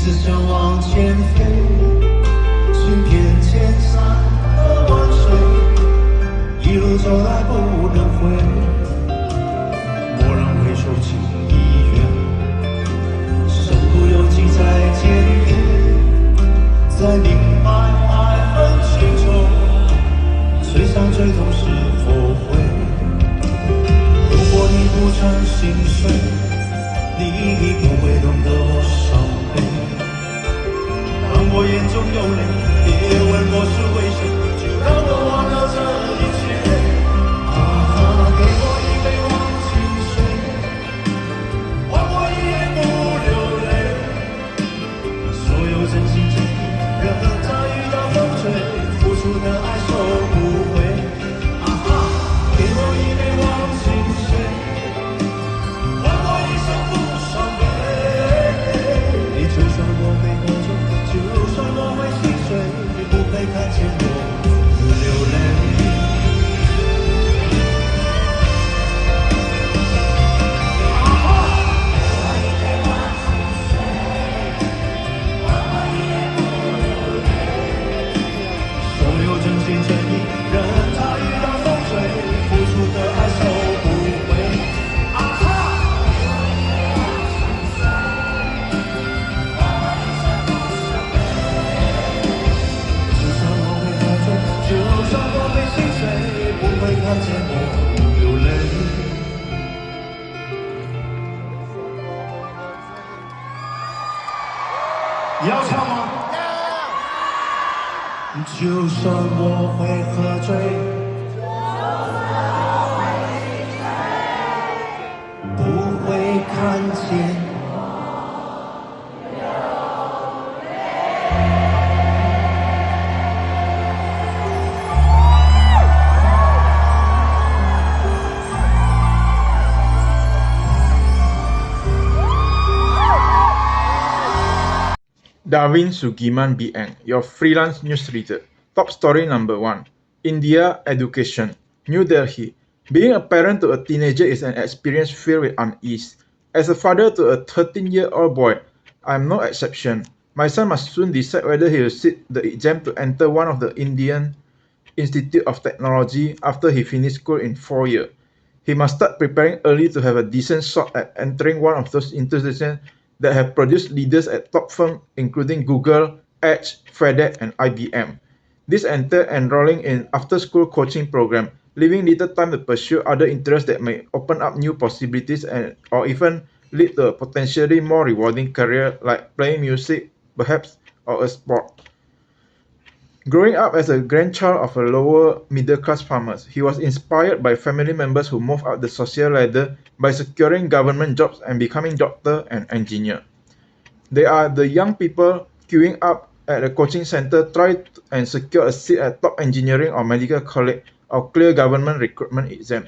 直想往前飞，寻遍千山和万水，一路走来不能回。蓦然回首，情已远，身不由己再见面，才明白爱恨情仇，最伤最痛是后悔。如果你不曾心碎，你已不会懂得我伤悲。当我眼中有泪，别问我是为谁，就让我忘了这一切。给我一杯忘情水，换我一夜不流泪。所有真心真意，任它遇到风吹，付出的爱收不回。给我一杯忘情水，换我一生不伤悲。就算我会喝醉，就算我会心碎，也不会看见我流泪。所有真心真意，任它遇到风吹，付出的爱收不回。就算我会喝醉，就算我会心碎，不会看见我流泪。你要唱吗？就算我会喝醉，不会看见。Darwin Sugiman BN, your freelance news reader. Top story number 1. India education. New Delhi. Being a parent to a teenager is an experience filled with unease. As a father to a 13-year-old boy, I am no exception. My son must soon decide whether he will sit the exam to enter one of the Indian Institute of Technology after he finishes school in 4 years. He must start preparing early to have a decent shot at entering one of those institutions that have produced leaders at top firms including Google, Edge, FedEx, and IBM. This entails enrolling in after-school coaching program, leaving little time to pursue other interests that may open up new possibilities or even lead to a potentially more rewarding career like playing music, perhaps, or a sport. Growing up as a grandchild of a lower middle-class farmers, he was inspired by family members who moved up the social ladder by securing government jobs and becoming doctor and engineer. They are the young people queuing up at a coaching center try and secure a seat at top engineering or medical college or clear government recruitment exam.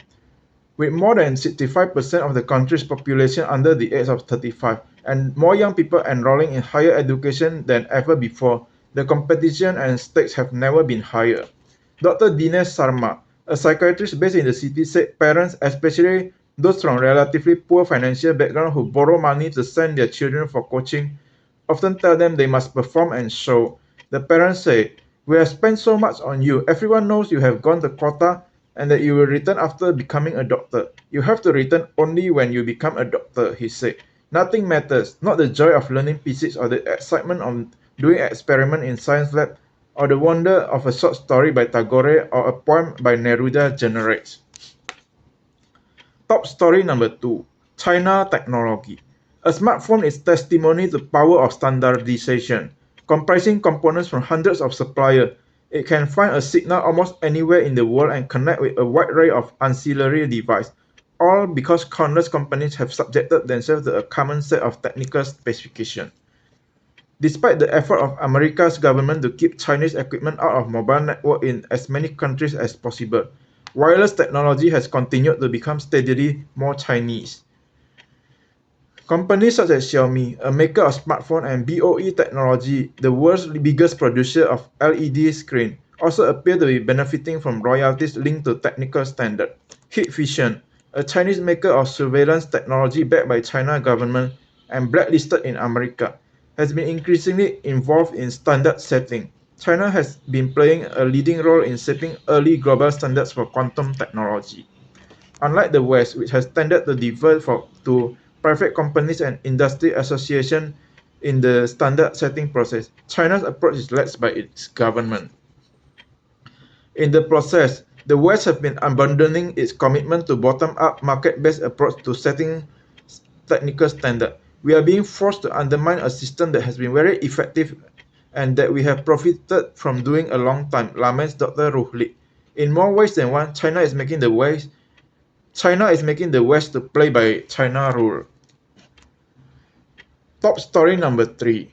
With more than 65% of the country's population under the age of 35 and more young people enrolling in higher education than ever before, the competition and stakes have never been higher. Dr. Dinesh Sharma, a psychiatrist based in the city, said parents, especially those from relatively poor financial backgrounds who borrow money to send their children for coaching, often tell them they must perform and show. The parents say, "We have spent so much on you. Everyone knows you have gone the quota and that you will return after becoming a doctor. You have to return only when you become a doctor," he said. "Nothing matters, not the joy of learning physics or the excitement of doing experiment in science lab or the wonder of a short story by Tagore or a poem by Neruda generates." Top story number 2. China technology. A smartphone is testimony to the power of standardization. Comprising components from hundreds of suppliers, it can find a signal almost anywhere in the world and connect with a wide array of ancillary devices, all because countless companies have subjected themselves to a common set of technical specifications. Despite the effort of America's government to keep Chinese equipment out of mobile networks in as many countries as possible, wireless technology has continued to become steadily more Chinese. Companies such as Xiaomi, a maker of smartphones, and BOE Technology, the world's biggest producer of LED screens, also appear to be benefiting from royalties linked to technical standards. Hikvision, a Chinese maker of surveillance technology backed by China government and blacklisted in America, has been increasingly involved in standard setting. China has been playing a leading role in shaping early global standards for quantum technology. Unlike the West, which has tended to defer to private companies and industry associations in the standard setting process, China's approach is led by its government. In the process, the West has been abandoning its commitment to bottom-up market-based approach to setting technical standards. We are being forced to undermine a system that has been very effective and that we have profited from doing a long time, laments Dr. Ruhli. In more ways than one, China is making the West to play by China rule. Top story number 3.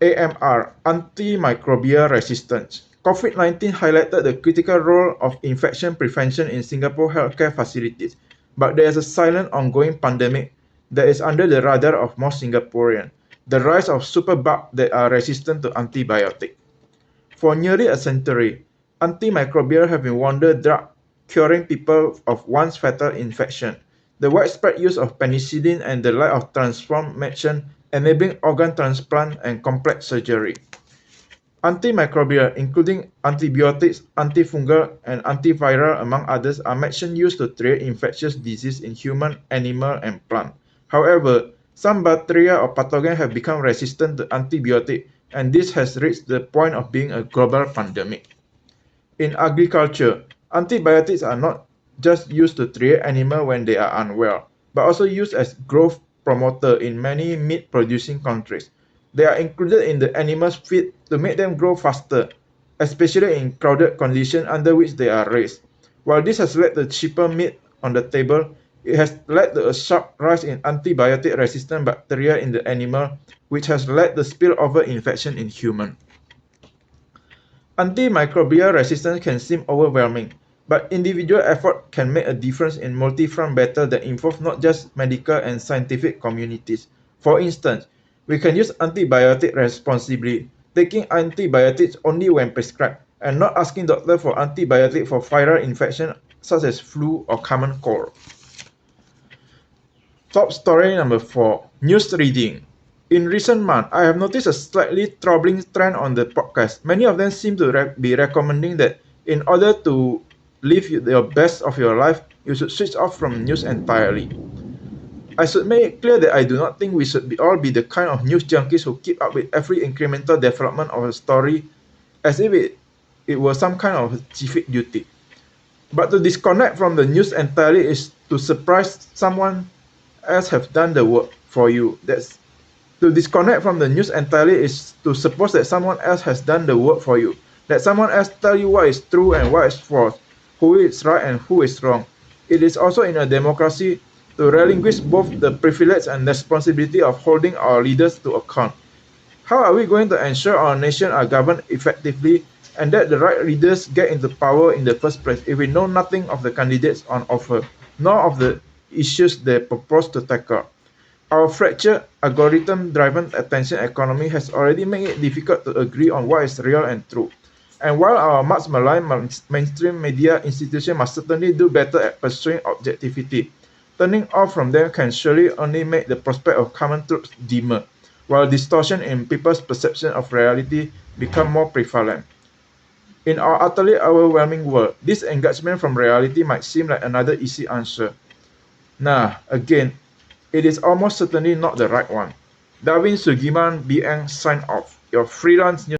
AMR, antimicrobial resistance. COVID-19 highlighted the critical role of infection prevention in Singapore healthcare facilities, but there is a silent ongoing pandemic that is under the radar of most Singaporeans, the rise of superbugs that are resistant to antibiotics. For nearly a century, antimicrobials have been wonder drug curing people of once fatal infection. The widespread use of penicillin and the lack of transformation enabling organ transplant and complex surgery. Antimicrobial, including antibiotics, antifungal, and antiviral, among others, are medicines used to treat infectious disease in human, animal, and plant. However, some bacteria or pathogens have become resistant to antibiotics, and this has reached the point of being a global pandemic. In agriculture, antibiotics are not just used to treat animals when they are unwell, but also used as growth promoter in many meat-producing countries. They are included in the animal's feed to make them grow faster, especially in crowded conditions under which they are raised. While this has led to cheaper meat on the table, it has led to a sharp rise in antibiotic-resistant bacteria in the animal, which has led to spillover infection in humans. Antimicrobial resistance can seem overwhelming, but individual effort can make a difference in multi-front battle that involve not just medical and scientific communities. For instance, we can use antibiotics responsibly, taking antibiotics only when prescribed, and not asking doctors for antibiotics for viral infection such as flu or common cold. Top story number 4. News reading. In recent months, I have noticed a slightly troubling trend on the podcast. Many of them seem to be recommending that in order to live the best of your life, you should switch off from news entirely. I should make it clear that I do not think we should all be the kind of news junkies who keep up with every incremental development of a story as if it were some kind of civic duty. But to disconnect from the news entirely is to surprise someone else have done the work for you. To disconnect from the news entirely is to suppose that someone else has done the work for you, that someone else tell you what is true and what is false, who is right and who is wrong. It is also in a democracy to relinquish both the privilege and responsibility of holding our leaders to account. How are we going to ensure our nation are governed effectively and that the right leaders get into power in the first place if we know nothing of the candidates on offer, nor of the issues they propose to tackle? Our fractured, algorithm-driven attention economy has already made it difficult to agree on what is real and true. And while our much maligned mainstream media institutions must certainly do better at pursuing objectivity, turning off from them can surely only make the prospect of common truths dimmer, while distortion in people's perception of reality become more prevalent. In our utterly overwhelming world, disengagement from reality might seem like another easy answer. Again, it is almost certainly not the right one. Darwin Sugiman BN sign off, your freelance news